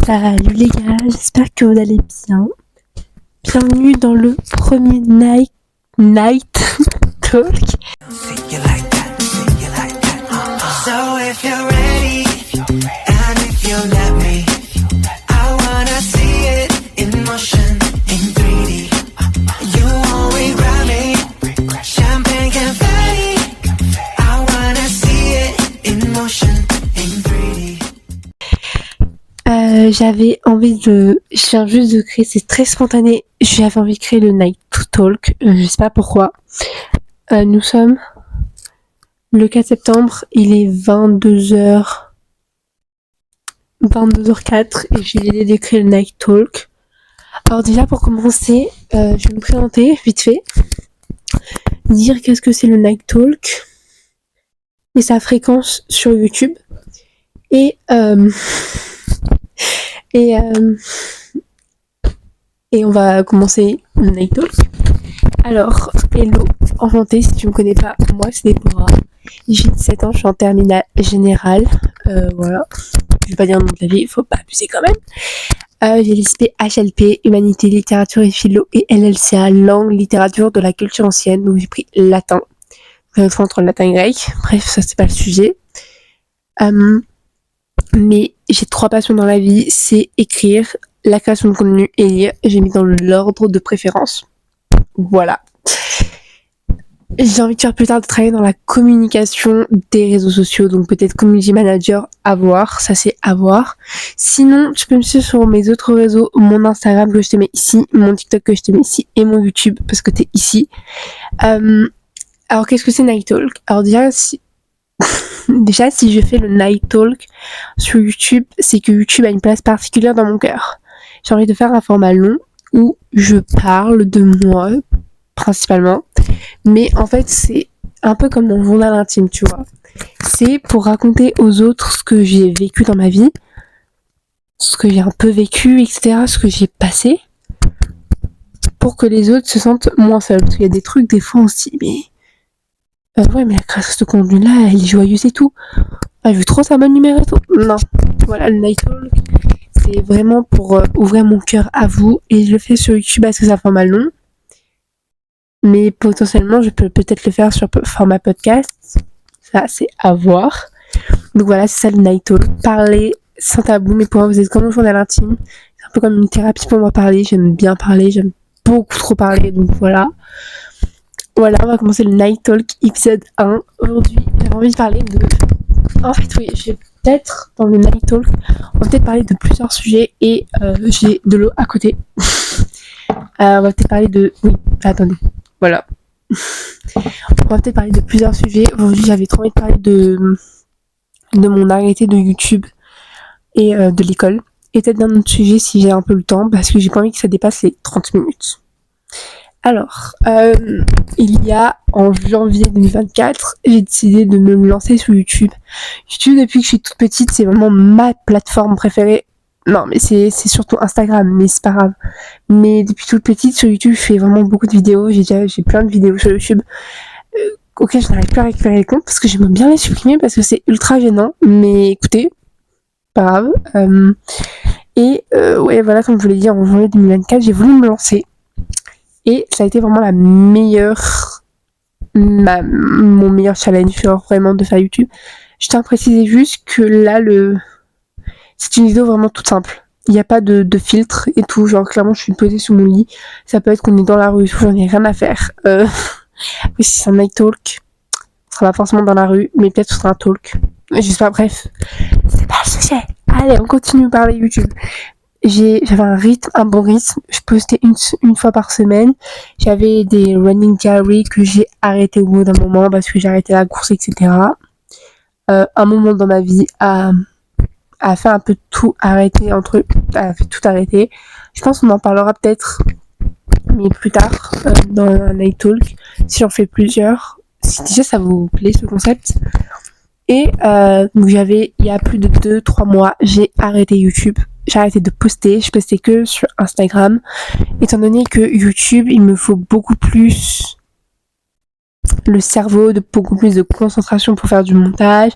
Salut les gars, j'espère que vous allez bien. Bienvenue dans le premier Night Talk. So if you're ready, and if you let me, I wanna see it in motion, in 3D. You won't regret me, champagne confetti. I wanna see it in motion, in 3D. Je viens juste de créer, c'est très spontané, j'avais envie de créer le Night Talk, je sais pas pourquoi. Nous sommes le 4 septembre, il est 22h04 et j'ai l'idée de créer le Night Talk. Alors déjà pour commencer, je vais me présenter vite fait, dire qu'est-ce que c'est le Night Talk et sa fréquence sur YouTube et on va commencer le Night Talk. Alors, hello, enchantée, si tu me connais pas, moi c'est Déborah, j'ai 17 ans, je suis en terminale générale, voilà, je vais pas dire le nom de la vie, faut pas abuser quand même. J'ai l'ISP HLP, Humanité, Littérature et Philo, et LLCA, Langue, Littérature de la Culture Ancienne, donc j'ai pris latin, entre le latin et grec, bref, ça c'est pas le sujet. Mais j'ai 3 passions dans la vie, c'est écrire, la création de contenu et lire. J'ai mis dans l'ordre de préférence. Voilà. J'ai envie de faire plus tard de travailler dans la communication des réseaux sociaux, donc peut-être community manager, à voir, ça c'est à voir. Sinon, tu peux me suivre sur mes autres réseaux, mon Instagram que je te mets ici, mon TikTok que je te mets ici, et mon YouTube parce que t'es ici. Alors qu'est-ce que c'est Night Talk ? Alors déjà, si je fais le Night Talk sur YouTube, c'est que YouTube a une place particulière dans mon cœur. J'ai envie de faire un format long où je parle de moi, principalement. Mais en fait, c'est un peu comme mon journal intime, tu vois. C'est pour raconter aux autres ce que j'ai vécu dans ma vie, ce que j'ai un peu vécu, etc., ce que j'ai passé, pour que les autres se sentent moins seuls. Parce qu'il y a des trucs, des fois, on se dit, mais ouais, mais la création de contenu-là, elle est joyeuse et tout. Ah, je veux trop sa bonne humeur et tout. Non. Voilà, le Night Talk, c'est vraiment pour ouvrir mon cœur à vous. Et je le fais sur YouTube parce que c'est un format long. Mais potentiellement, je peux peut-être le faire sur format podcast. Ça, c'est à voir. Donc voilà, c'est ça le Night Talk. Parler sans tabou, mais pour moi, vous êtes comme un journal intime. C'est un peu comme une thérapie pour moi parler. J'aime bien parler, j'aime beaucoup trop parler. Donc voilà. Voilà, on va commencer le Night Talk épisode 1. Aujourd'hui, j'avais envie de parler de... En fait, oui, je vais peut-être, dans le Night Talk, on va peut-être parler de plusieurs sujets et j'ai de l'eau à côté. On va peut-être parler de... Oui, attendez, voilà. On va peut-être parler de plusieurs sujets. Aujourd'hui, j'avais trop envie de parler de mon arrêté de YouTube et de l'école. Et peut-être d'un autre sujet si j'ai un peu le temps, parce que j'ai pas envie que ça dépasse les 30 minutes. Alors, il y a en janvier 2024, j'ai décidé de me lancer sur YouTube. YouTube, depuis que je suis toute petite, c'est vraiment ma plateforme préférée. Non, mais c'est surtout Instagram, mais c'est pas grave. Mais depuis toute petite, sur YouTube, je fais vraiment beaucoup de vidéos. J'ai plein de vidéos sur YouTube auxquelles je n'arrive plus à récupérer les comptes parce que j'aime bien les supprimer parce que c'est ultra gênant. Mais écoutez, pas grave. Ouais, voilà, comme je vous l'ai dit, en janvier 2024, j'ai voulu me lancer. Et ça a été vraiment mon meilleur challenge, genre vraiment de faire YouTube. Je tiens à préciser juste que là, c'est une vidéo vraiment toute simple. Il n'y a pas de filtre et tout, genre clairement je suis posée sous mon lit. Ça peut être qu'on est dans la rue, j'en ai rien à faire. Oui, si c'est un night talk, ce sera pas forcément dans la rue, mais peut-être ce sera un talk. Je sais pas, bref. C'est pas le sujet. Allez, on continue par les YouTube. J'avais un bon rythme. Je postais une fois par semaine. J'avais des running diary que j'ai arrêté au bout d'un moment parce que j'ai arrêté la course, etc. Un moment dans ma vie a fait un peu tout arrêter a fait tout arrêter. Je pense qu'on en parlera peut-être, mais plus tard, dans un night talk, si j'en fais plusieurs. Si déjà ça vous plaît ce concept. Et donc il y a plus de 2-3 mois, j'ai arrêté YouTube. J'ai arrêté de poster, je postais que sur Instagram, étant donné que YouTube, il me faut beaucoup plus le cerveau, de beaucoup plus de concentration pour faire du montage,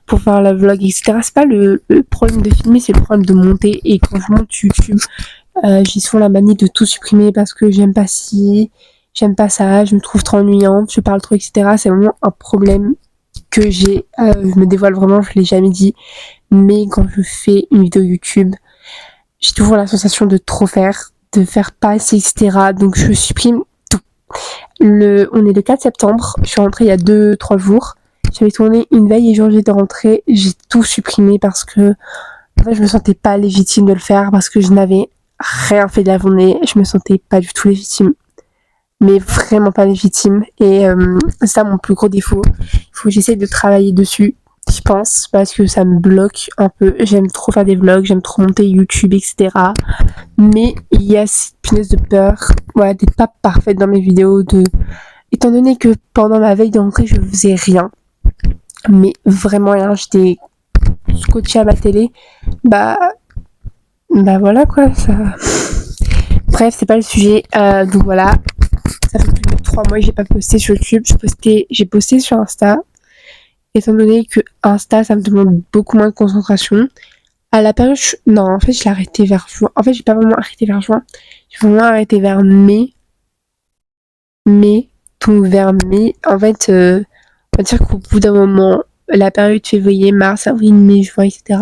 pour faire la vlog, etc. C'est pas le problème de filmer, c'est le problème de monter. Et quand je monte YouTube, j'ai souvent la manie de tout supprimer parce que j'aime pas ci, j'aime pas ça, je me trouve trop ennuyante, je parle trop, etc. C'est vraiment un problème que j'ai. Je me dévoile vraiment, je l'ai jamais dit. Mais quand je fais une vidéo YouTube, j'ai toujours la sensation de trop faire, de faire pas assez, etc. Donc je supprime tout. On est le 4 septembre, je suis rentrée il y a 2-3 jours. J'avais tourné une veille et jour de rentrée, j'ai tout supprimé parce que en fait, je me sentais pas légitime de le faire parce que je n'avais rien fait de la journée. Je me sentais pas du tout légitime. Mais vraiment pas légitime. Et c'est ça mon plus gros défaut. Il faut que j'essaye de travailler dessus, je pense, parce que ça me bloque un peu. J'aime trop faire des vlogs, j'aime trop monter YouTube, etc. Mais il y a cette punaise de peur, voilà, d'être pas parfaite dans mes vidéos, étant donné que pendant ma veille de rentrée, je faisais rien. Mais vraiment rien, j'étais scotchée à ma télé. Bah voilà quoi, ça... Bref, c'est pas le sujet. Donc voilà, ça fait plus de 3 mois que j'ai pas posté sur YouTube. J'ai posté sur Insta. Étant donné que Insta, ça me demande beaucoup moins de concentration. À la période, non, en fait, je l'ai arrêté vers juin. En fait, j'ai pas vraiment arrêté vers juin. J'ai vraiment arrêté vers mai. Donc vers mai. En fait, on va dire qu'au bout d'un moment, la période février, mars, avril, mai, juin, etc.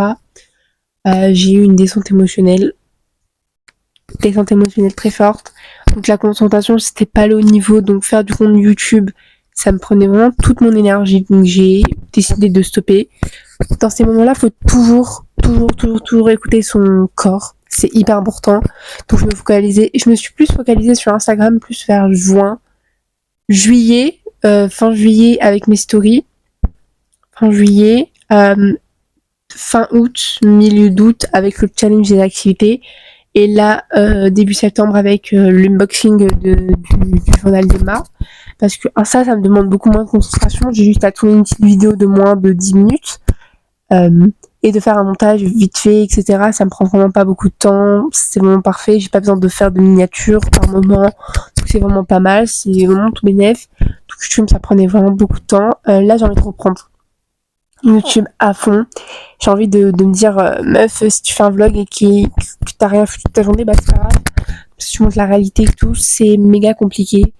J'ai eu une descente émotionnelle très forte. Donc la concentration, c'était pas le haut niveau. Donc faire du contenu YouTube, ça me prenait vraiment toute mon énergie. Donc j'ai décidé de stopper. Dans ces moments-là, faut toujours écouter son corps. C'est hyper important. Donc je me suis plus focalisée sur Instagram, plus vers juillet, fin juillet avec mes stories. Fin juillet, fin août, milieu d'août avec le challenge des activités. Et là, début septembre avec l'unboxing du journal d'Emma. Parce que ça me demande beaucoup moins de concentration. J'ai juste à tourner une petite vidéo de moins de 10 minutes. Et de faire un montage vite fait, etc. Ça me prend vraiment pas beaucoup de temps. C'est vraiment parfait. J'ai pas besoin de faire de miniatures par moment. Donc c'est vraiment pas mal. C'est vraiment tout bénef. Donc YouTube, ça prenait vraiment beaucoup de temps. Là, j'ai envie de reprendre YouTube à fond. J'ai envie de me dire, meuf, si tu fais un vlog et que t'as rien foutu de ta journée, bah c'est pas grave. Si tu montres la réalité et tout, c'est méga compliqué.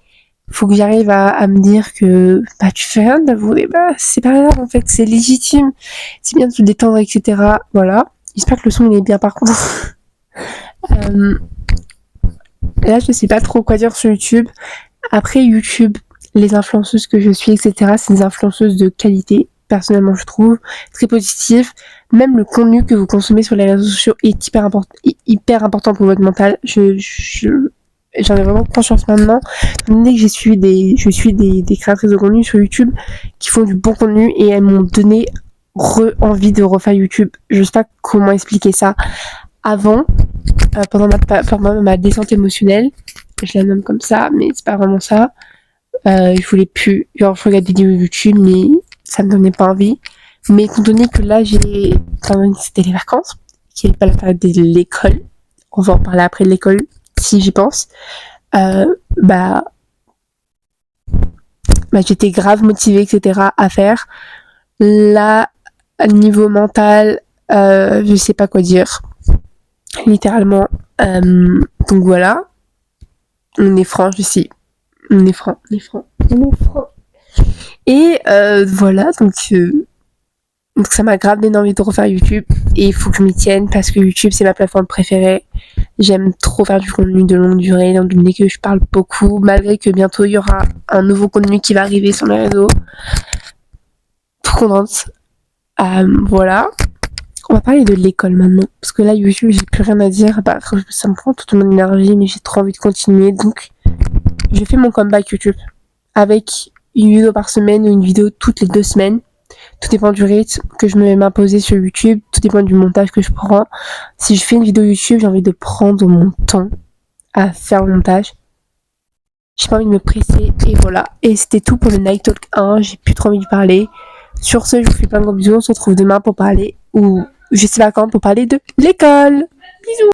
Faut que j'arrive à me dire que bah tu fais rien de la journée, bah c'est pas grave en fait, c'est légitime. C'est bien de se détendre, etc. Voilà. J'espère que le son il est bien par contre. Là je sais pas trop quoi dire sur YouTube. Après YouTube, les influenceuses que je suis, etc. c'est des influenceuses de qualité. Personnellement je trouve très positif. Même le contenu que vous consommez sur les réseaux sociaux est hyper important pour votre mental. J'en ai vraiment conscience maintenant. Dès que je suis des créatrices de contenu sur YouTube qui font du bon contenu et elles m'ont donné envie de refaire YouTube. Je sais pas comment expliquer ça. Avant, pendant ma descente émotionnelle, je la nomme comme ça, mais c'est pas vraiment ça. Je voulais plus, genre je regarde des vidéos YouTube, mais ça me donnait pas envie. Mais étant donné que là c'était les vacances, qui n'est pas la période de l'école, on va en parler après de l'école si j'y pense, j'étais grave motivée, etc. à faire. Là, niveau mental, je sais pas quoi dire. Littéralement. Donc voilà. On est franc, je sais. On est franc. Et voilà, donc ça m'a grave donné envie de refaire YouTube. Et il faut que je m'y tienne parce que YouTube, c'est ma plateforme préférée. J'aime trop faire du contenu de longue durée, étant donné que je parle beaucoup, malgré que bientôt il y aura un nouveau contenu qui va arriver sur les réseaux. Trop contente. Voilà. On va parler de l'école maintenant. Parce que là, YouTube, j'ai plus rien à dire. Bah, ça me prend toute mon énergie, mais j'ai trop envie de continuer. Donc, je fais mon comeback YouTube. Avec une vidéo par semaine ou une vidéo toutes les 2 semaines. Tout dépend du rythme que je me vais m'imposer sur YouTube. Tout dépend du montage que je prends. Si je fais une vidéo YouTube, j'ai envie de prendre mon temps à faire le montage. J'ai pas envie de me presser. Et voilà. Et c'était tout pour le Night Talk 1. J'ai plus trop envie de parler. Sur ce, je vous fais plein de gros bisous. On se retrouve demain pour parler, ou je sais pas quand, pour parler de l'école. Bisous.